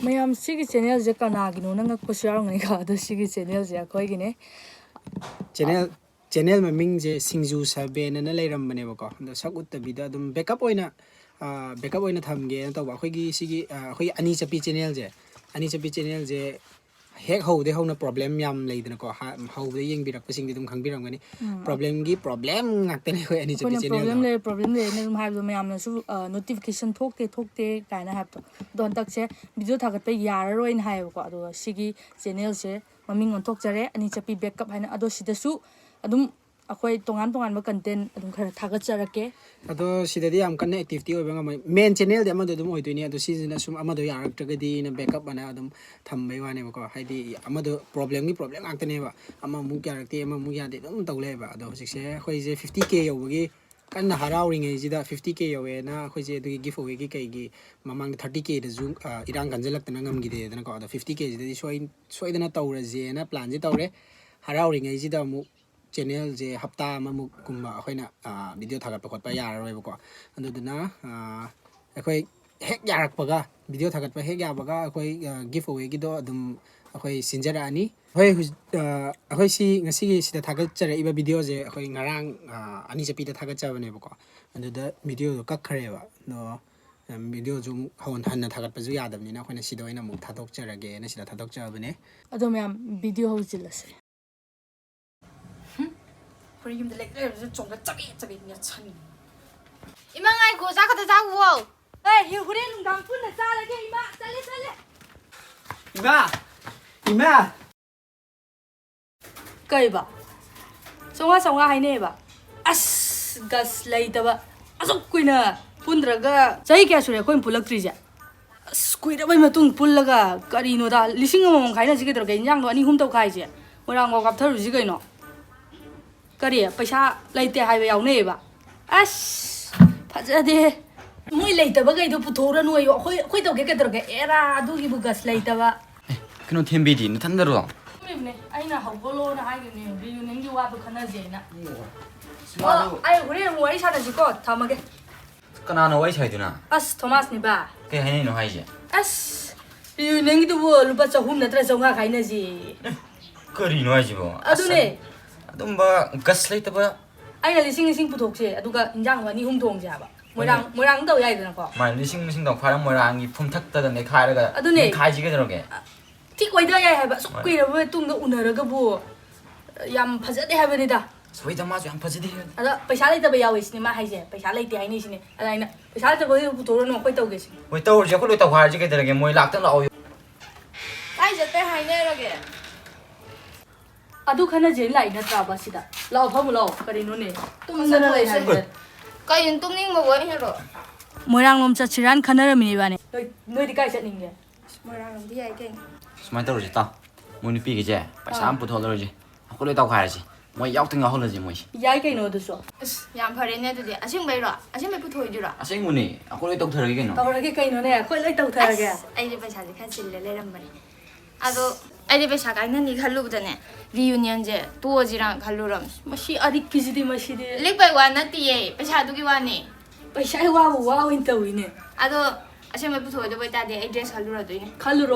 ꯃꯌꯥꯝ ꯁꯤꯒꯤ ꯆꯦꯅꯦꯜꯁꯦ ꯀꯅꯥꯒꯤꯅꯣ ꯅꯪ ꯉꯛꯄꯁꯨ ꯌꯥꯎꯔꯝꯒꯅꯤꯀꯣ ꯑꯗꯣ ꯁꯤꯒꯤ ꯆꯦꯅꯦꯜꯁꯦ ꯑꯩꯈꯣꯏꯒꯤꯅꯦ ꯆꯦꯅꯦꯜ ꯃꯃꯤꯡꯁꯦ ꯁꯤꯡꯖꯨ ꯁꯕꯦꯟꯅ ꯂꯩꯔꯝꯕꯅꯦꯕꯀꯣ ꯑꯗꯣ ꯁꯛ ꯎꯠꯇꯕꯤꯗ ꯑꯗꯨꯝ ꯕꯦꯀꯞ ꯑꯣꯏꯅ ꯊꯝꯒꯦꯅ ꯇꯧꯕ ꯑꯩꯈꯣꯏꯒꯤ ꯁꯤꯒꯤ ꯑꯩꯈꯣꯏꯒꯤ ꯑꯅꯤ ꯆꯠꯄꯤ ꯆꯦꯅꯦꯜꯁꯦ ꯍꯦꯛ ꯍꯧꯕꯗꯩ ꯍꯧꯅ ꯄ꯭ꯔꯣꯕ꯭ꯂꯦꯝ ꯌꯥꯝ ꯂꯩꯗꯅꯀꯣ ꯍꯧꯕꯗ ꯌꯦꯡꯕꯤꯔꯛꯄꯁꯤꯡꯗꯤ ꯑꯗꯨꯝ ꯈꯪꯕꯤꯔꯝꯒꯅꯤ ꯄ꯭ꯔꯣꯕ꯭ꯂꯦꯝ ꯉꯥꯛꯇꯅꯦ ꯑꯩꯈꯣꯏ ꯑꯅꯤ ꯆꯠꯄꯤ ꯆꯦꯅꯦꯜꯗꯣ ꯄ꯭ꯔꯣꯕ꯭ꯂꯦꯝ ꯂꯩꯌꯦꯅ ꯑꯗꯨꯝ ꯍꯥꯏꯕꯗꯣ ꯃꯌꯥꯝꯅꯁꯨ ꯅꯣꯇꯤꯐꯤꯀꯦꯁꯟ ꯊꯣꯛꯇꯦ ꯀꯥꯏꯅ ꯍꯥꯏꯕꯗꯣ ꯑꯗꯣ ꯍꯟꯗꯛꯁꯦ ꯚꯤꯗꯤꯑꯣ ꯊꯥꯒꯠꯄ ꯌꯥꯔꯔꯣꯏꯅ ꯍꯥꯏꯌꯦꯕꯀꯣ ꯑꯗꯨꯒ ꯁꯤꯒꯤ ꯆꯦꯅꯦꯜꯁꯦ ꯃꯃꯤꯡ ꯑꯣꯟꯊꯣꯛꯆꯔꯦ ꯑꯅꯤ ꯆꯠꯄꯤ ꯕꯦꯛꯀꯞ ꯍꯥꯏꯅ ꯑꯗꯣ ꯁꯤꯗꯁꯨ ꯑꯗꯨꯝ ꯑꯩꯈꯣꯏ ꯇꯣꯉꯥꯟꯕ ꯀꯟꯇꯦꯟ ꯑꯗꯨꯝ ꯈꯔ ꯊꯥꯒꯠꯆꯔꯛꯀꯦ ꯑꯗꯣ ꯁꯤꯗꯗꯤ ꯌꯥꯝ ꯀꯟꯅ ꯑꯦꯛꯇꯤꯚꯇꯤ ꯑꯣꯏꯕ ꯉꯝꯃꯣꯏ ꯃꯦꯟ ꯆꯦꯅꯦꯜꯗꯤ ꯑꯃꯗꯣ ꯑꯗꯨꯝ ꯑꯣꯏꯗꯣꯏꯅꯤ ꯑꯗꯣ ꯁꯤꯁꯤꯅ ꯁꯨꯝ ꯑꯃꯗꯣ ꯌꯥꯔꯛꯇ꯭ꯔꯒꯗꯤ ꯕꯦꯛꯀꯞ ꯑꯅ ꯑꯗꯨꯝ ꯊꯝꯕꯩ ꯋꯥꯅꯦꯕꯀꯣ ꯍꯥꯏꯗꯤ ꯑꯃꯗꯣ ꯄ꯭ꯔꯣꯕ꯭ꯂꯦꯝ ꯉꯥꯛꯇꯅꯦꯕ ꯑꯃꯃꯨꯛ ꯌꯥꯔꯛꯇꯦ ꯑꯃꯃꯨꯛ ꯌꯥꯗꯦ ꯑꯗꯨꯝ ꯇꯧ ꯂꯩꯌꯦꯕ ꯑꯗꯣ ꯍꯧꯖꯤꯛꯁꯦ ꯑꯩꯈꯣꯏꯁꯦ 50K ꯌꯧꯕꯒꯤ ꯀꯟꯅ ꯍꯔꯥꯎꯔꯤꯉꯩꯁꯤꯗ 50K ꯌꯧꯋꯦꯅ ꯑꯩꯈꯣꯏꯁꯦ ꯑꯗꯨꯒꯤ ꯒꯤꯐ ꯑꯋꯦꯒꯤ ꯀꯩꯒꯤ ꯃꯃꯥꯡꯗ 30Kꯗꯁꯨ ꯏꯔꯥꯡ ꯀꯟꯁꯤꯜꯂꯛꯇꯅ ꯉꯝꯈꯤꯗꯦꯗꯅꯀꯣ ꯑꯗꯣ 50Kꯁꯤꯗꯗꯤ ꯁꯣꯏꯗꯅ ꯇꯧꯔꯁꯦꯅ ꯄ꯭ꯂꯥꯟꯁꯦ ꯇꯧꯔꯦ ꯍꯔꯥꯎꯔꯤꯉꯩꯁꯤꯗ ꯑꯃꯨꯛ ꯆꯦꯅꯦꯜꯁꯦ ꯍꯞꯇꯥ ꯑꯃꯃꯨꯛꯀꯨꯝꯕ ꯑꯩꯈꯣꯏꯅ ꯚꯤꯗꯤꯑꯣ ꯊꯥꯒꯠꯄ ꯈꯣꯠꯄ ꯌꯥꯔꯔꯣꯏꯕꯀꯣ ꯑꯗꯨꯗꯨꯅ ꯑꯩꯈꯣꯏ ꯍꯦꯛ ꯌꯥꯔꯛꯄꯒ ꯚꯤꯗꯤꯑꯣ ꯊꯥꯒꯠꯄ ꯍꯦꯛ ꯌꯥꯕꯒ ꯑꯩꯈꯣꯏ ꯒꯤꯐ ꯑꯋꯦꯒꯤꯗோ ꯑꯗꯨꯝ ꯑꯩꯈꯣꯏ ꯁꯤꯟꯖꯔꯛꯑꯅꯤ ꯑꯩꯈꯣꯏ ꯉꯁꯤꯒꯤ ꯁꯤꯗ ꯊꯥꯒꯠꯆꯔꯛꯏꯕ ꯚꯤꯗꯤꯑꯣꯁꯦ ꯑꯩꯈꯣꯏ ꯉꯔꯥꯡ ꯑꯅꯤ ꯆꯠꯄꯤꯗ ꯊꯥꯒꯠꯆꯕꯅꯦꯕꯀꯣ ꯑꯗꯨꯗ ꯚꯤꯗꯤꯑꯣꯗꯣ ꯀꯛꯈ꯭ꯔꯦꯕ ꯑꯗꯣ ꯚꯤꯗꯤꯑꯣꯁꯨ ꯑꯃꯨꯛ ꯍꯟꯅ ꯊꯥꯒꯠꯄꯁꯨ ꯌꯥꯗꯕꯅꯤꯅ ꯑꯩꯈꯣꯏꯅ ꯁꯤꯗ ꯑꯣꯏꯅ ꯑꯃꯨꯛ ꯊꯥꯗꯣꯛꯆꯔꯒꯦꯅ ꯁꯤꯗ ꯊꯥꯗꯣꯛꯆꯕꯅꯦ ꯑꯗꯣ ꯃꯌꯥꯝ ꯚꯤꯗꯤꯑꯣ ꯍꯧꯖꯤꯜꯂꯁꯦ ꯍꯣꯔꯦꯟ ꯌꯨꯝꯗ ꯂꯩꯔꯁꯨ ꯆꯣꯡꯒ ꯆꯕꯦꯠ ꯁꯟ 이만 아이고 자카다 자고 ꯑꯦ ꯍꯣꯔꯦꯟ ꯅꯨꯡꯗꯥꯡ ꯄꯨꯟꯅ ꯆꯥꯔꯒꯦ 이마 ꯆꯠꯂꯦ 이마 ꯀꯩꯕ ꯆꯧꯉꯥ ꯍꯥꯏꯅꯩꯌꯦꯕ ꯑꯁ ꯒꯁ ꯂꯩꯇꯕ ꯑꯁꯨꯛ ꯀꯨꯏꯅ ꯄꯨꯟꯗ꯭ꯔꯒ ꯆꯍꯤ ꯀꯌꯥ ꯁꯨꯔꯦ ꯑꯩꯈꯣꯏꯅ ꯄꯨꯜꯂꯛꯇ꯭ꯔꯤꯁꯦ ꯑꯁ ꯀꯨꯏꯔꯕꯩ ꯃꯇꯨꯡ ꯄꯨꯜꯂꯒ ꯀꯔꯤꯅꯣꯗ 1,000 ꯈꯥꯏꯅꯁꯤ ꯀꯩꯗꯧꯔꯒꯦ ꯏꯟꯖꯥꯡꯗꯣ 2-3 ꯇꯧ ꯈꯥꯏꯁꯦ ꯃꯣꯏꯔꯥꯡꯐꯥꯎ ꯀꯥꯞꯊꯔꯨꯁꯤ ꯀꯩꯅꯣ ꯀꯔꯤ ꯄꯩꯁꯥ ꯂꯩꯇꯦ ꯍꯥꯏꯕ ꯌꯥꯎꯅꯩꯌꯦꯕ ꯑꯁ ꯐꯖꯗꯦ ꯃꯣꯏ ꯂꯩꯇꯕꯈꯩꯗꯣ ꯄꯨꯊꯣꯛꯎꯔꯅꯨ ꯑꯌꯣ ꯑꯩꯈꯣꯏ ꯇꯧꯒꯦ ꯀꯩꯗꯧꯔꯒꯦ ꯑꯦꯔꯥ ꯑꯗꯨꯒꯤꯕꯨ ꯒꯁ ꯂꯩꯇꯕ 그노 템비디 나탄다로 네 아이나 하고로나 하기네 리유닝기 와도 가나지나 아이 우리 뭐 사다지고 다먹게 까나노 와이 차이드나 아스 토마스니 봐 그 해내노 하이제 아스 리유닝기도 뭐 루바 조금 너들 정가 가이나지 그리노 하이지 뭐 아두네 아둠바 가슬레이트 봐 아이나 리싱 부톡지 아두가 인장 와니 훔통지 하바 뭐랑 더 야이 되는 거 말 리싱도 과랑 뭐랑이 품탁다던 내 카르가 아두네 가지게 들어게 틱 와이더 야이 하바 속기라 왜 뚱도 우나르가 뭐 얌 파자데 하베니다 소이다 마주 안 퍼지디 아다 पैसा लेते बे यावे सिनेमा हाइजे पैसा लेते हाइने सिने अदाइना पैसा लेते बे पुतोरनो कोइ तौगे सिने 왜 떠오르지 콜로 또 과지게 들어게 뭐 락던 나오 아이 저때 하이네라게 अदु खना जे लाई नत्रा बसिदा लाव फमु लाव करिनोने तुमना लाई हाइजे 까인 똥닝 먹어 해로 मोरांग लोम चचिरान खनरमिनि बाने नोइ दिकाइ चनिंगे 뭐라는 뒤에 이게 스마이 떨어지 따 뭐니 삐게제 빠샤 안 붙어들어지 콜로 또 과지 뭐 야우팅 하올러지 뭐 याइ कैनो दसो 양 파리네 두디 아싱베로 아싱베 부토이주라 아생문이 콜로 또 들어게 너 तवरगे कैनोने खोइ लै तौ थरगे 아이디 पैसा지 칸실레 레람바니 아도 아이디 पैसा 가이나니 갈루부다네 리유니언제 도어지랑 갈루럼 मसी अरि किजिदि मसीदि 릭바이 와나티에 पैसा 두기 와니 पैसा वाबु वाविन तविने 아도 아싱베 부토이도 보이다데 에드레스 갈루라도이네 खालुरो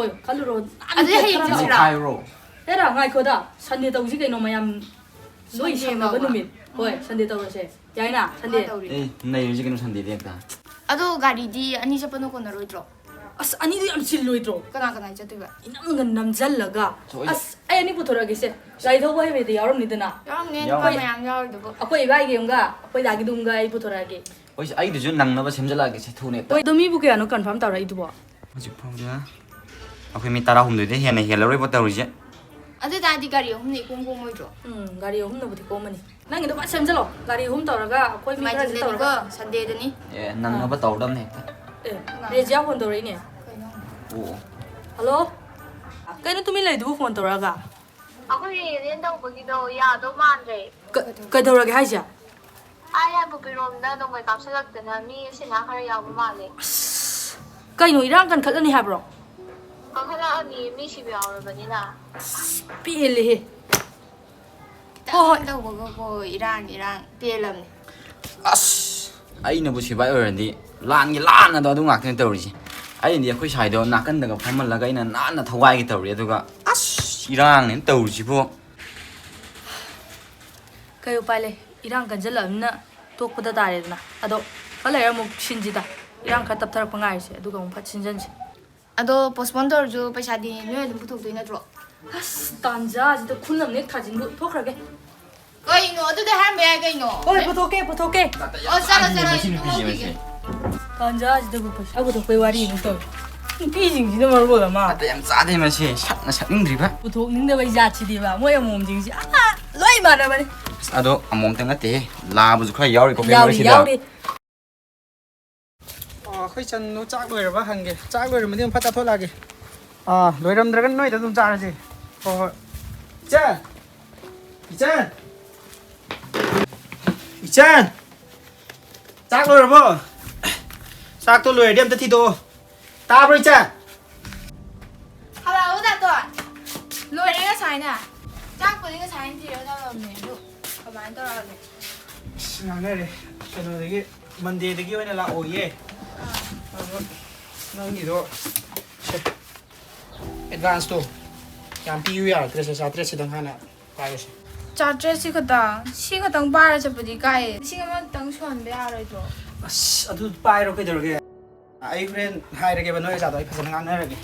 아도 해임 주시라 카이로 एरा गाइखोदा संडे तौजी कैनो मयाम लोइ संगबा नुमित होय संडे तौरसे याइना संडे 에이 나 요즘 그는 산디 됐다 아도 가리디 아니 잡아놓고 나로이드로 अस अनिदि याम सिलोइद्रो कना चतुबा इनमगन नमजल्लगा सोइ। अस आइनि पुथोरगेसे गाइ थौबा हेबेदि यारमनिदना 여러분 야. 누가 마냥 야르두고 अखोइ बाइगेमगा अखोइ दागि दुमगा आइ पुथोरगे 어이 아이도 좀 낭나봐 샘절라게 제 돈에 ओइ दमिबु केयानो कन्फर्म तौरा इदुबो 아직 파우야 아그 미 따라 홈도데 헤네 헬러리 버터리제 아도 다디 가리 홈니 공공모이드로 गारि हमनबुदि कोमनि नंगिदो बा सेमजलो गारि हम तौरगा अखोइ मि खरा तौरगा 마이진데니까 산데드니 예 낭나봐 떠오르네 ए रेजिया फोन तौरइने 오 हेलो कइनो तुमि लैदुबु फोन तौरगा अखोई रेन तौबगिदो यादो मानद्रे कदौरगे हाइजा आया बुबिरोमदा नोंमै कापसलक्तना मी सिना खरा याबो माले कइनो इरांग कन खलनि हाब्रो कखला अनि मी सिबि यावरबनिना पिएले हे 딱 보고 이랑 비엘람니 아씨 아이는 뭐 제발 어른디 란게 란나도 아동 악된 떠오르지 ꯑꯩꯗꯤ ꯑꯩꯈꯣꯏ ꯁꯥꯏꯗꯣ ꯅꯥꯀꯟꯗꯒ ꯐꯝꯍꯜꯂꯒ ꯑꯩꯅ ꯅꯥꯟꯅ ꯊꯋꯥꯏꯒꯤ ꯇꯧꯔꯤ ꯑꯗꯨꯒ ꯑꯁ ꯏꯔꯥꯡꯅꯦꯅ ꯇꯧꯔꯤꯁꯤꯕꯨ ꯀꯩ ꯎꯄꯥꯏ ꯂꯩ ꯏꯔꯥꯡ ꯀꯟꯖꯜꯂꯛꯑꯕꯅꯤꯅ ꯇꯣꯛꯄꯗ ꯇꯥꯔꯦꯗꯅ ꯑꯗꯣ ꯈꯔ ꯂꯩꯔ ꯑꯃꯨꯛ ꯁꯤꯟꯁꯤꯗ ꯏꯔꯥꯡ ꯈꯔ ꯇꯞꯊꯔꯛꯄ ꯉꯥꯏꯔꯤꯁꯦ ꯑꯗꯨꯒ ꯑꯃꯨꯛ ꯐꯠ ꯁꯤꯟꯖꯟꯁꯤ ꯑꯗꯣ ꯄꯣꯁꯄꯣꯟ ꯇꯧꯔꯁꯨ ꯄꯩꯁꯥꯗꯤ ꯅꯣꯏ ꯑꯗꯨꯝ ꯄꯨꯊꯣꯛꯇꯣꯏ ꯅꯠꯇ꯭ꯔꯣ ꯑꯁ ꯇꯥꯟꯖꯥꯁꯤꯗ ꯈꯨꯟ ꯑꯃ ꯍꯦꯛ ꯊꯥꯖꯤꯟꯕ ꯊꯣꯛꯈ꯭ꯔꯒꯦ ꯀꯩꯅꯣ ꯑꯗꯨꯗꯤ ꯍꯥꯏꯔꯝꯕ ꯌꯥꯏ ꯀꯩꯅꯣ ꯍꯣꯏ ꯄꯨꯊꯣꯛꯀꯦ ꯑꯣ ꯆꯠꯂꯣ ꯃꯁꯤ ꯅꯨꯄꯤꯁꯦ ꯃꯁꯤ ꯇꯥꯟꯖꯥꯁꯤꯗꯕꯨ ꯄꯩꯁꯥ ꯄꯨꯊꯣꯛꯄꯩ ꯋꯥꯔꯤ ꯑꯃꯨꯛ ꯇꯧꯋꯤ ꯅꯨꯄꯤꯁꯤꯡꯁꯤꯅ ꯃꯔꯨ ꯑꯃ ꯑꯇꯩ ꯌꯥꯝ ꯆꯥꯗꯦ ꯃꯁꯤ ꯁꯛꯅ ꯁꯛꯅꯤꯡꯗ꯭ꯔꯤꯕ ꯄꯨꯊꯣꯛꯅꯤꯡꯗꯕꯩ ꯖꯥꯠꯁꯤꯗꯤꯕ ꯃꯣꯏ ꯑꯃꯣꯝꯁꯤꯡꯁꯤ ꯂꯣꯏ ꯃꯥꯟꯅꯕꯅꯤ ꯑꯁ ꯑꯗꯣ ꯑꯃꯨꯛꯇꯪ ꯅꯠꯇꯦ ꯂꯥꯕꯁꯨ ꯈꯔ ꯌꯥꯎꯔꯤꯀꯣ ꯌꯥꯎꯔꯤ ꯑꯩꯈꯣꯏ ꯆꯟꯗꯣ ꯆꯥꯛ ꯂꯣꯏꯔꯕ ꯍꯪꯒꯦ ꯆꯥꯛ ꯂꯣꯏꯔꯝꯃꯗꯤ ꯑꯃꯨꯛ ꯐꯠ ꯆꯥꯊꯣꯛꯂꯛꯑꯒꯦ ꯂꯣꯏꯔꯝꯗ꯭ꯔꯒꯅ ꯅꯣꯏꯗ ꯑꯗꯨꯝ ꯆꯥꯔꯁꯤ ꯍꯣꯏ ꯍꯣꯏ 이찬 짝 로여보 짝도 로여야 돼 티도 따브로 이찬 ꯍꯜꯂꯣ ꯗꯥꯇꯣꯟ ꯂꯣꯏꯔꯦ ꯉꯁꯥꯏꯅ ꯆꯥꯛꯄꯨꯗꯤ ꯉꯁꯥꯏꯅ ꯊꯤꯔꯒ ꯊꯝꯃꯝꯅꯦ ꯑꯗꯨ ꯀꯃꯥꯏꯅ ꯇꯧꯔꯛꯑꯒꯦ ꯉꯥꯡꯅꯔꯦ ꯀꯩꯅꯣꯗꯒꯤ ꯃꯟꯗꯦꯗꯒꯤ ꯑꯣꯏꯅ ꯂꯥꯛꯑꯣꯌꯦ ꯅꯪꯒꯤꯗꯣ ꯑꯦꯗꯚꯥꯟꯁꯇꯣ ꯌꯥꯝ ꯄꯤꯌꯨ ꯌꯥꯔꯛꯇ꯭ꯔꯦ ꯆꯥꯇ꯭ꯔꯦꯠꯁꯤꯗꯪ ꯍꯥꯟꯅ ꯄꯥꯏꯔꯁꯤ ꯆꯥꯇ꯭ꯔꯦꯠ ꯁꯤ ꯈꯛꯇꯪ ꯄꯥꯏꯔ ꯆꯠꯄꯗꯤ ꯀꯥꯏ 1,000ꯇꯪ ꯁꯨꯍꯟꯕ ꯌꯥꯔꯣꯏꯗ꯭ꯔꯣ ꯑꯁ ꯑꯗꯨ ꯄꯥꯏꯔꯣ ꯀꯩꯗꯧꯔꯒꯦ ꯑꯩ ꯍꯣꯔꯦꯟ ꯍꯥꯏꯔꯒꯦꯕ ꯅꯣꯏ ꯑꯣꯖꯥꯗꯣ ꯑꯩ ꯐꯖꯅ ꯉꯥꯡꯅꯔꯒꯦ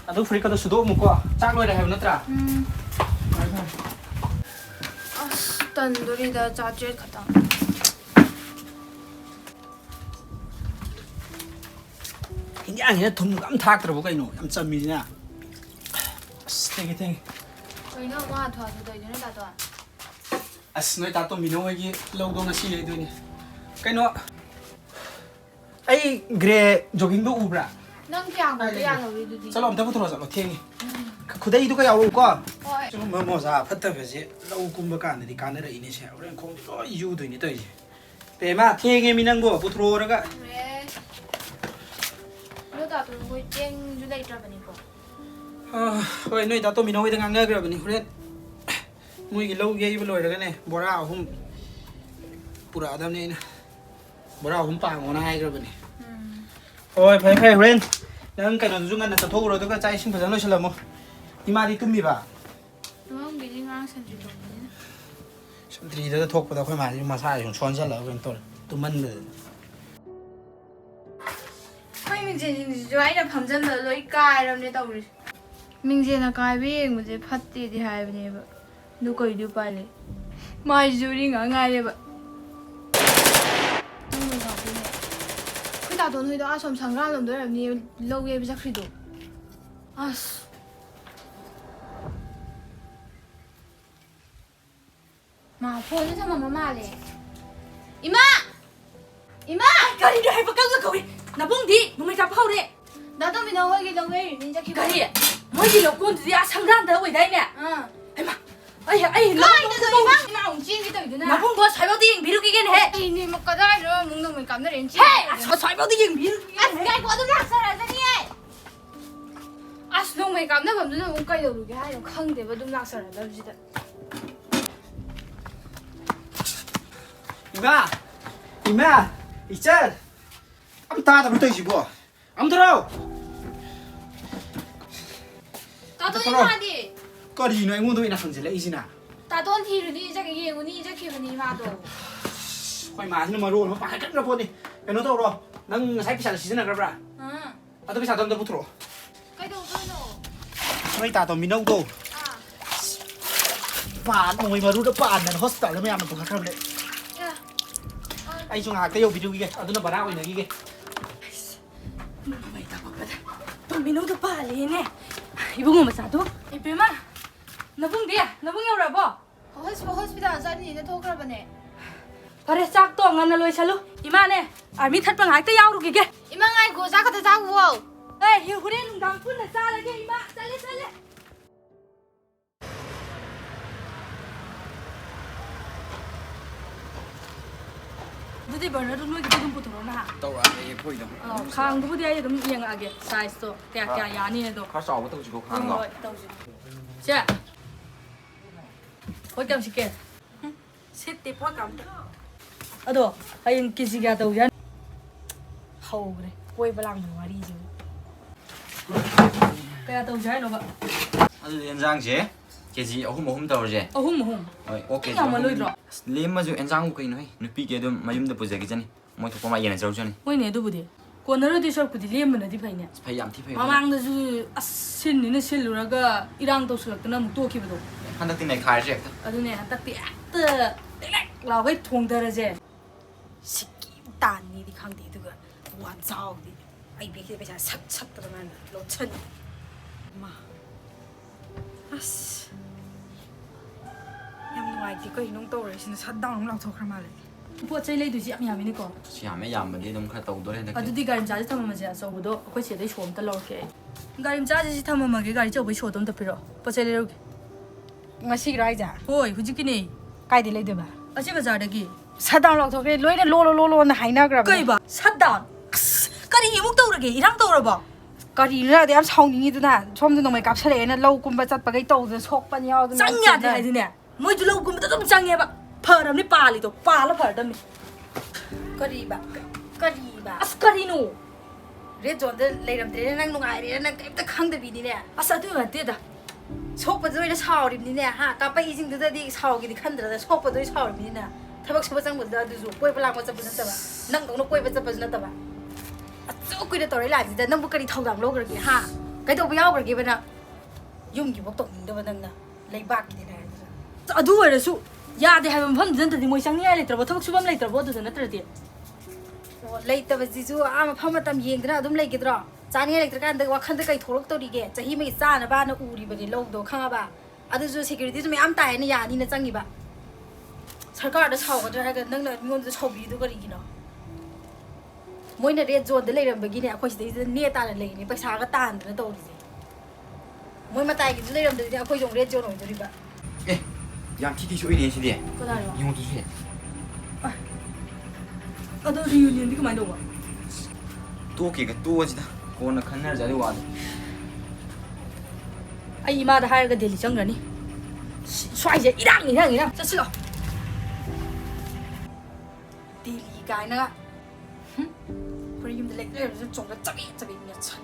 ꯑꯗꯨ ꯐꯨꯔꯤꯠꯀꯗꯣ ꯁꯨꯗꯣꯛꯑꯝꯃꯨꯀꯣ ꯆꯥꯛ ꯂꯣꯏꯔꯦ ꯍꯥꯏꯕ ꯅꯠꯇ꯭ꯔꯥ ꯐꯔꯦ ꯐꯔꯦ ꯑꯁ ꯇꯟꯗꯣꯔꯤꯗ ꯆꯥꯇ꯭ꯔꯦꯠ ꯈꯛꯇꯪ ꯍꯤꯟꯖꯥꯡꯁꯤꯅ ꯊꯨꯝꯒ ꯑꯝ ꯊꯥꯛꯇ꯭ꯔꯕꯣ ꯀꯩꯅꯣ ꯌꯥꯝ ꯆꯝꯃꯤꯁꯤꯅ ꯑꯁ ꯊꯦꯡꯉꯦ ꯀꯩꯅꯣ ꯋꯥ ꯍꯥꯊꯨ ꯇꯧꯏꯗꯨꯅ ꯗꯥꯇꯣꯟ ꯑꯁ ꯅꯣꯏ ꯇꯥ ꯇꯣꯝꯕꯤꯅꯣ ꯍꯣꯏꯒꯤ ꯂꯧꯗꯣ ꯉꯁꯤ ꯂꯩꯗꯣꯏꯅꯦ ꯀꯩꯅꯣ ꯑꯩ ꯒ꯭ꯔꯦ ꯖꯣꯒꯤꯡꯗꯣ ꯎꯕ꯭ꯔꯥ ꯅꯪ ꯀꯌꯥ ꯌꯥꯅꯧꯔꯤꯗꯨꯗꯤ ꯆꯠꯂꯣ ꯑꯝꯇ ꯄꯨꯊꯣꯔꯛꯑꯣ ꯆꯠꯂꯣ ꯊꯦꯡꯉꯦ ꯈꯨꯗꯩꯗꯨꯒ ꯌꯥꯎꯔꯛꯎꯀꯣ ꯍꯣꯏ ꯁꯤꯒꯨꯝꯕ ꯃꯣꯖꯥ ꯐꯠꯇꯕꯁꯦ ꯂꯧ ꯀꯨꯝꯕ ꯀꯥꯟꯗꯗꯤ ꯀꯥꯟꯅꯔꯛꯏꯅꯦ ꯁꯦ ꯍꯣꯔꯦꯟ ꯈꯣꯡꯗꯤ ꯂꯣꯏ ꯌꯨꯗꯣꯏꯅꯦ ꯇꯧꯔꯤꯁꯦ ꯄꯦꯃ ꯊꯦꯡꯉꯦ ꯃꯤ ꯅꯪꯕꯣ ꯄꯨꯊꯣꯔꯛꯑꯣꯔꯒ ꯑꯗꯣ ꯗꯥꯇꯣꯟ ꯈꯣꯏ ꯆꯦꯡꯁꯨ ꯂꯩꯇ꯭ꯔꯕꯅꯤꯀꯣ ꯍꯣꯏ ꯅꯣꯏ ꯇꯥ ꯇꯣꯝꯕꯤꯅꯣ ꯍꯣꯏꯗ ꯉꯥꯡꯅꯈ꯭ꯔꯕꯅꯤ ꯍꯣꯔꯦꯟ ꯃꯣꯏꯒꯤ ꯂꯧ ꯌꯩꯕ ꯂꯣꯏꯔꯒꯅꯦ ꯕꯣꯔꯥ 3 ꯄꯨꯔꯛꯑꯗꯕꯅꯤ ꯑꯩꯅ ꯕꯣꯔꯥ 3 ꯄꯥꯡꯉꯣꯅ ꯍꯥꯏꯈ꯭ꯔꯕꯅꯤ ꯍꯣꯏ ꯐꯔꯦ ꯐꯔꯦ ꯍꯣꯔꯦꯟ ꯅꯪ ꯀꯩꯅꯣꯗꯨꯁꯨ ꯉꯟꯅ ꯆꯠꯊꯣꯛꯎꯔꯣ ꯑꯗꯨꯒ ꯆꯥꯛ ꯏꯁꯤꯡ ꯐꯖꯅ ꯂꯣꯏꯁꯤꯜꯂꯝꯃꯣ ꯏꯃꯥꯗꯤ ꯇꯨꯝꯃꯤꯕ ꯅꯪꯒꯤꯗꯤ ꯉꯔꯥꯡ ꯁꯟꯇ꯭ꯔꯤ ꯇꯧꯕꯅꯤꯅ ꯁꯟꯇ꯭ꯔꯤꯗ ꯊꯣꯛꯄꯗ ꯑꯩꯈꯣꯏ ꯃꯥꯁꯤ ꯃꯁꯥꯁꯤ ꯁꯨꯝ ꯁꯣꯟꯖꯜꯂꯒ ꯀꯩꯅꯣ ꯇꯧꯔꯦ ꯇꯨꯝꯃꯟꯕꯗ ꯍꯣꯏ ꯃꯤꯡꯖꯦꯟꯁꯤꯡꯁꯤꯁꯨ ꯑꯩꯅ ꯐꯝꯖꯟꯕꯗ ꯂꯣꯏ ꯀꯥꯏꯔꯕꯅꯦ ꯇꯧꯔꯤꯁꯦ ꯃꯤꯡꯖꯦꯟꯅ ꯀꯥꯏꯕ ꯌꯦꯡꯕꯁꯦ ꯐꯠꯇꯦꯗꯤ ꯍꯥꯏꯕꯅꯦꯕ ꯑꯗꯨ ꯀꯩꯗꯤ ꯎꯄꯥꯏ ꯂꯩ ꯃꯥꯏꯁꯤꯁꯨ ꯎꯔꯤꯡ ꯉꯥꯏꯔꯦꯕ ꯑꯩꯈꯣꯏ ꯗꯥꯇꯣꯟ ꯍꯣꯏꯗꯣ ꯑꯁꯣꯝ ꯁꯪꯒ꯭ꯔꯥꯝ ꯂꯣꯝꯗ ꯑꯣꯏꯔꯝꯅꯤ ꯂꯧ ꯌꯩꯕ ꯆꯠꯈ꯭ꯔꯤꯗꯣ ꯑꯁ ꯃꯥ ꯐꯣꯟꯁꯦ ꯊꯝꯃꯝꯕ ꯃꯥꯜꯂꯦ ꯏꯃꯥ ꯀꯔꯤꯅꯣ ꯍꯥꯏꯕ ꯀꯪꯅ ꯀꯧꯏ ꯅꯕꯨꯡꯗꯤ ꯅꯣꯡꯃꯩ ꯀꯥꯞꯄ ꯍꯧꯔꯦ ꯗꯥꯇꯣꯟꯕꯤꯅ ꯍꯣꯏꯒꯤ ꯂꯧ ꯌꯩꯔꯤꯅꯤ ꯆꯠꯈꯤꯕ ꯀꯔꯤ ꯃꯣꯏꯒꯤ ꯂꯧꯀꯣꯟꯗꯨꯗꯤ ꯁꯪꯒ꯭ꯔꯥꯝꯗ ꯑꯣꯏꯗꯥꯏꯅꯦ ꯍꯩꯃꯥ ꯑꯩ ꯀꯥꯏꯗꯅꯣ ꯏꯃꯥ ꯑꯃꯨꯛ ꯆꯦꯟꯒꯦ ꯇꯧꯏꯗꯨꯅ ꯅꯕꯨꯡꯗꯣ ꯁ꯭ꯋꯥꯏꯐꯥꯎꯗ ꯌꯦꯡꯕꯤꯔꯨꯈꯤꯒꯦꯅꯦꯍꯦ ꯑꯩꯅꯦ ꯀꯗꯥꯏꯗꯅꯣ ꯑꯃꯨꯛ ꯅꯣꯡꯃꯩ ꯀꯥꯞꯅꯔꯦꯅ ꯍꯦ ꯆꯦꯟꯒꯦ ꯁ꯭ꯋꯥꯏꯐꯥꯎꯗ ꯌꯦꯡꯕꯤꯔꯨꯈꯤꯒꯦꯅꯦꯍꯦ ꯉꯥꯏꯈꯣ ꯑꯗꯨꯝ ꯂꯥꯛꯆꯔꯖꯅꯤꯌꯦ ꯑꯁ ꯅꯣꯡꯃꯩ ꯀꯥꯞꯅꯐꯝꯗꯨꯅ ꯑꯃꯨꯛ ꯀꯩꯗꯧꯔꯨꯒꯦ ꯍꯥꯏꯅꯣ ꯈꯪꯗꯦꯕ ꯑꯗꯨꯝ ꯂꯥꯛꯆꯔꯗꯕꯁꯤꯗ 이마 이찬 아무 다 붙어있지 뭐 아무 들어 다돈 이마디 꺼리노 앵무도 이나 성질래 이지나 다돈 티르니 이제 예우니 이제 키우니 마도 거의 마시는 말로 뭐 빨간 보니 배너 더러 넌 살피 잘 시즌 그러라 응 아도 비사 던데 붙어 그래도 그래도 너희 다도 미노도 반 옹이 마루도 반는 호스피탈 뭐 하면 또 그러네 야 ai chung hạc tiêu video kia aduna bara oina gige ꯅꯣꯡꯃꯩ ꯇꯥꯛꯄꯛꯄꯗ ꯇꯣꯝꯕꯤꯅꯧꯗꯣ ꯄꯥꯜꯂꯦꯅꯦ 이봉어 ꯃꯆꯥꯗꯣ 이뱀아 너붕디 너붕 여러분 호스피탈 ꯆꯠꯅꯤꯅ ꯊꯣꯛꯈ꯭ꯔꯕꯅꯦ ꯐꯔꯦ ꯆꯥꯛꯇꯣ ꯉꯟꯅ ꯂꯣꯏꯁꯜꯂꯨ ꯏꯃꯥꯅꯦ ꯑꯥꯔꯃꯤ ꯊꯠꯄ ꯉꯥꯛꯇ ꯌꯥꯎꯔꯨꯈꯤꯒꯦ 이마 ꯉꯥꯏꯈꯣ ꯆꯥꯛ ꯈꯛꯇ ꯆꯥꯈꯨꯋꯣ ꯑꯦ ꯍꯣꯔꯦꯟ ꯅꯨꯡꯗꯥꯡ ꯄꯨꯟꯅ ꯆꯥꯔꯒꯦ 이마 ꯆꯠꯂꯦ ꯑꯗꯨꯗꯤ ꯕꯔꯅꯔꯗꯨ ꯅꯣꯏꯒꯤꯗꯤ ꯑꯗꯨꯝ ꯄꯨꯊꯣꯔꯛꯑꯣ ꯅꯍꯥ ꯇꯧꯔꯛꯑꯒꯦ ꯑꯩꯈꯣꯏꯗꯣ ꯈꯥꯡꯗꯨꯕꯨꯗꯤ ꯑꯩ ꯑꯗꯨꯝ ꯌꯦꯡꯉꯛꯑꯒꯦ ꯁꯥꯏꯖꯇꯣ ꯀꯌꯥ ꯌꯥꯅꯤꯅꯗꯣ ꯈꯔ ꯆꯥꯎꯕ ꯇꯧꯁꯤꯀꯣ ꯈꯥꯡꯗꯣ ꯍꯣꯏ ꯇꯧꯁꯤ ꯁꯦ ꯍꯣꯏ ꯀꯌꯥꯝ ꯁꯤꯠꯀꯦ ꯁꯤꯠꯇꯦ ꯄꯣꯠ ꯀꯝꯇ ꯑꯗꯣ ꯍꯌꯦꯡ ꯀꯦꯖꯤ ꯀꯌꯥ ꯇꯧꯁꯦ ꯍꯧꯈ꯭ꯔꯦ ꯀꯣꯏꯕ ꯂꯥꯡꯕ ꯋꯥꯔꯤꯁꯦ ꯀꯌꯥ ꯇꯧꯁꯦ ꯍꯥꯏꯅꯣꯕ ꯑꯗꯨꯗꯤ ꯌꯦꯟꯖꯥꯡꯁꯦ ꯀꯦꯖꯤ ꯑꯍꯨꯝ ꯇꯧꯔꯁꯦ ꯑꯍꯨꯝ ꯍꯣꯏ ꯑꯣ ꯀꯦꯖꯤ ꯌꯥꯝꯃꯜꯂꯣꯏꯗ꯭ꯔꯣ ꯂꯦꯝꯃꯁꯨ ꯌꯦꯟꯖꯥꯡꯕꯨ ꯀꯩꯅꯣ ꯍꯦ ꯅꯨꯄꯤꯒꯤ ꯑꯗꯨꯝ ꯃꯌꯨꯝꯗ ꯄꯨꯖꯈꯤꯖꯅꯤ ꯃꯣꯏ ꯊꯣꯛꯄ ꯃꯥ ꯌꯦꯟꯅꯖꯔꯨꯖꯅꯤ ꯍꯣꯏꯅꯦ ꯑꯗꯨꯕꯨꯗꯤ ꯀꯣꯟꯅꯔꯣꯏꯗꯣꯏ ꯁꯔꯨꯛꯄꯨꯗꯤ ꯂꯦꯝꯕꯅꯗꯤ ꯐꯩꯅꯦ ꯐꯩ ꯌꯥꯝ ꯊꯤ ꯐꯩ ꯃꯃꯥꯡꯗꯁꯨ ꯑꯁ ꯁꯤꯟꯅꯤꯅ ꯁꯤꯜꯂꯨꯔꯒ ꯏꯔꯥꯡ ꯇꯧꯁꯤꯜꯂꯛꯇꯅ ꯑꯃꯨꯛ ꯇꯣꯛꯈꯤꯕꯗꯣ ꯍꯟꯗꯛꯇꯤ ꯅꯩꯈꯥꯏꯔꯁꯦ ꯍꯦꯛꯇ ꯑꯗꯨꯅꯦ ꯍꯟꯗꯛꯇꯤ ꯍꯦꯛꯇ ꯂꯦꯛ ꯂꯥꯎꯒꯩ ꯊꯣꯡꯊꯔꯁꯦ ꯁꯤꯛꯀꯤ ꯇꯥꯟꯅꯤꯗꯤ ꯈꯪꯗꯦ ꯑꯗꯨꯒ ꯋꯥꯟꯖꯥꯎꯗꯤ ꯑꯩ ꯕꯦꯛꯁꯤꯗ ꯄꯩꯁꯥ ꯁꯠꯇꯅ ꯃꯥꯅ ꯂꯧꯁꯟꯅꯤ ꯃꯥ ꯑꯁ ꯌꯥꯝ ꯅꯨꯡꯉꯥꯏꯇꯦ ꯀꯩꯅꯣ ꯇꯧꯔꯤꯁꯤꯅ ꯁꯠ ꯗꯥꯎꯟ ꯂꯥꯎꯊꯣꯛꯈ꯭ꯔ ꯃꯥꯜꯂꯦ ꯄꯣꯠ ꯆꯩ ꯂꯩꯗꯣꯏꯁꯤ ꯌꯥꯝ ꯌꯥꯝꯃꯤꯅꯤꯀꯣ ꯁꯤ ꯌꯥꯝꯕꯗꯤ ꯑꯗꯨꯝ ꯈꯔ ꯇꯧꯗꯣꯔꯦ ꯍꯟꯗꯛꯇꯤ ꯑꯗꯨꯗꯤ ꯒꯥꯔꯤ ꯃꯆꯥꯁꯦ ꯊꯝꯃꯝꯃꯁꯦ ꯑꯆꯧꯕꯗꯣ ꯑꯩꯈꯣꯏ ꯆꯦꯗꯩ ꯁꯣ ꯑꯝꯇ ꯂꯧꯔꯛꯀꯦ ꯑꯩ ꯒꯥꯔꯤ ꯃꯆꯥꯁꯦ ꯁꯤ ꯊꯝꯃꯝꯃꯒꯦ ꯒꯥꯔꯤ ꯑꯆꯧꯕꯩ ꯁꯣꯗꯣ ꯑꯝꯇ ꯄꯤꯔꯛꯑꯣ ꯄꯣꯠ ꯆꯩ ꯂꯩꯔꯨꯒꯦ ꯉꯁꯤꯒꯤꯔꯣ ꯍꯥꯏꯁꯦ ꯍꯣꯏ ꯍꯧꯖꯤꯛꯀꯤꯅꯦ ꯀꯥꯏꯗꯩ ꯂꯩꯗꯣꯏꯕ ꯑꯁꯤ ꯕꯖꯥꯔꯗꯒꯤ ꯁꯠꯗꯥꯎꯟ ꯂꯧꯊꯣꯛꯈ꯭ꯔꯦ ꯂꯣꯏꯅ ꯂꯣꯜꯂꯣꯅ ꯍꯥꯏꯅꯈ꯭ꯔꯕꯅꯦ ꯀꯩꯕ ꯁꯠ ꯗꯥꯎꯟ ꯑꯁ ꯀꯔꯤ ꯑꯃꯨꯛ ꯇꯧꯔꯒꯦ ꯏꯔꯥꯡ ꯇꯧꯔꯕꯣ ꯀꯔꯤꯅꯣꯗꯤ ꯌꯥꯝ ꯁꯥꯎꯅꯤꯡꯉꯤꯗꯨꯅ ꯁꯣꯝꯗ ꯅꯣꯡꯃꯩ ꯀꯥꯞꯁꯜꯂꯛꯑꯦꯅ ꯂꯧ ꯀꯨꯝꯕ ꯆꯠꯄꯈꯩ ꯇꯧꯗꯅ ꯁꯣꯛꯄꯅꯤ ꯌꯥꯎꯗꯅ ꯆꯪ ꯌꯥꯗꯦ ꯍꯥꯏꯗꯤꯅꯦ ꯃꯣꯏꯁꯨ ꯂꯧꯒꯨꯝꯕꯗ ꯑꯗꯨꯝ ꯆꯪꯉꯦꯕ ꯐꯔꯕꯅꯤ ꯄꯥꯜꯂꯤꯗꯣ ꯄꯥꯜꯂ ꯐꯔꯗꯝꯅꯤ ꯀꯔꯤꯕ ꯑꯁ ꯀꯔꯤꯅꯣ ꯔꯦꯠ ꯖꯣꯟꯗ ꯂꯩꯔꯝꯗ꯭ꯔꯦꯅ ꯅꯪ ꯅꯨꯡꯉꯥꯏꯔꯦꯅ ꯅꯪ ꯀꯩꯝꯇ ꯈꯪꯗꯕꯤꯅꯤꯅꯦ ꯑꯁ ꯑꯗꯨ ꯅꯠꯇꯦꯗ ꯁꯣꯛꯄꯗ ꯑꯣꯏꯅ ꯁꯥꯎꯔꯤꯕꯅꯤꯅꯦ ꯍꯥ ꯀꯥꯞꯄꯛꯏꯁꯤꯡꯗꯨꯗꯗꯤ ꯁꯥꯎꯒꯦꯗꯤ ꯈꯟꯗ꯭ꯔꯗ ꯁꯣꯛꯄꯗ ꯑꯣꯏꯅ ꯁꯥꯎꯔꯤꯕꯅꯤꯅ ꯊꯕꯛ ꯁꯨꯕ ꯆꯪꯕꯗꯨꯗ ꯑꯗꯨꯁꯨ ꯀꯣꯏꯕ ꯂꯥꯡꯕ ꯆꯠꯄ ꯅꯠꯇꯕ ꯅꯪꯗꯧꯅ ꯀꯣꯏꯕ ꯆꯠꯄꯁꯨ ꯅꯠꯇꯕ ꯑꯁꯨꯛ ꯀꯨꯏꯅ ꯇꯧꯔꯛꯏ ꯂꯥꯏꯁꯤꯗ ꯅꯪꯕꯨ ꯀꯔꯤ ꯊꯧꯗꯥꯡ ꯂꯧꯈ꯭ꯔꯒꯦ ꯍꯥ ꯀꯩꯗꯧꯕ ꯌꯥꯎꯈ꯭ꯔꯒꯦꯕ ꯅꯪ ꯌꯨꯝꯒꯤꯐꯥꯎ ꯇꯧꯅꯤꯡꯗꯕ ꯅꯪꯅ ꯂꯩꯕꯥꯛꯀꯤꯗꯤ ꯂꯩꯔꯗꯅ ꯑꯗꯨ ꯑꯣꯏꯔꯁꯨ ꯌꯥꯗꯦ ꯍꯥꯏꯕ ꯃꯐꯝꯗꯨ ꯅꯠꯇ꯭ꯔꯗꯤ ꯃꯣꯏ ꯆꯪꯅꯤꯡꯉꯥꯏ ꯂꯩꯇ꯭ꯔꯕꯣ ꯊꯕꯛ ꯁꯨꯐꯝ ꯂꯩꯇ꯭ꯔꯕꯣ ꯑꯗꯨꯗ ꯅꯠꯇ꯭ꯔꯗꯤ ꯑꯣ ꯂꯩꯇꯕꯁꯤꯁꯨ ꯃꯐꯝ ꯃꯇꯝ ꯌꯦꯡꯗꯅ ꯑꯗꯨꯝ ꯂꯩꯒꯗ꯭ꯔꯣ ꯆꯥꯅꯤꯡꯉꯥꯏ ꯂꯩꯇ꯭ꯔꯀꯥꯟꯗ ꯋꯥꯈꯟꯗ ꯀꯩ ꯊꯣꯛꯂꯛꯇꯧꯔꯤꯒꯦ ꯆꯍꯤ ꯑꯃꯒꯤ ꯆꯥꯅꯕꯅ ꯎꯔꯤꯕꯅꯤ ꯂꯧꯗꯣ ꯈꯪꯉꯕ ꯑꯗꯨꯁꯨ ꯁꯦꯀ꯭ꯌꯨꯔꯤꯇꯤꯁꯨ ꯃꯌꯥꯝ ꯇꯥꯏꯌꯦꯅ ꯌꯥꯅꯤꯅ ꯆꯪꯉꯤꯕ ꯁꯔꯀꯥꯔꯗ ꯁꯥꯎꯒꯗ꯭ꯔꯥ ꯍꯥꯏꯔꯒ ꯅꯪꯅ ꯃꯤꯉꯣꯟꯗ ꯁꯥꯎꯕꯤꯗꯨ ꯀꯔꯤꯒꯤꯅꯣ ꯃꯣꯏꯅ ꯔꯦꯠ ꯖꯣꯟꯗ ꯂꯩꯔꯝꯕꯒꯤꯅꯦ ꯑꯩꯈꯣꯏ ꯁꯤꯗꯩꯁꯤꯗ ꯅꯦ ꯇꯥꯅ ꯂꯩꯔꯤꯅꯦ ꯄꯩꯁꯥꯒ ꯇꯥꯟꯗꯅ ꯇꯧꯔꯤꯁꯦ ꯃꯣꯏ ꯃꯇꯥꯏꯒꯤꯁꯨ ꯂꯩꯔꯝꯗ꯭ꯔꯗꯤ ꯑꯩꯈꯣꯏꯁꯨ ꯔꯦꯠ ꯖꯣꯟ ꯑꯣꯏꯗꯣꯔꯤꯕ ꯑꯦ ꯌꯥꯝ ꯊꯤ ꯁꯣꯛꯏꯅꯦ ꯁꯤꯗꯤ ꯀꯅꯥꯅꯣ ꯌꯦꯡꯉꯣꯗꯨꯁꯨ ꯑꯗꯣ ꯔꯤꯌꯨꯅꯤꯌꯟꯗꯤ ꯀꯃꯥꯏꯅ ꯇꯧꯕ ꯇꯣꯛꯑꯁꯤꯗ ꯀꯣꯟꯅ ꯈꯟꯅꯔꯁꯦ ꯑꯗꯨ ꯋꯥꯗꯣ ꯑꯩ ꯏꯃꯥꯗ ꯍꯥꯏꯔꯒ ꯗꯦꯜꯂꯤ ꯆꯪꯈ꯭ꯔꯅꯤ ꯁ꯭ꯋꯥꯏꯁꯦ ꯏꯔꯥꯡ ꯆꯠꯁꯤꯜꯂꯣ ꯗꯦꯜꯂꯤ ꯀꯥꯏꯅ ꯑꯩꯈꯣꯏ ꯌꯨꯝꯗ ꯂꯩꯔꯁꯨ ꯆꯣꯡꯗ ꯆꯕꯦꯠ ꯆꯕꯦꯠ ꯁꯟ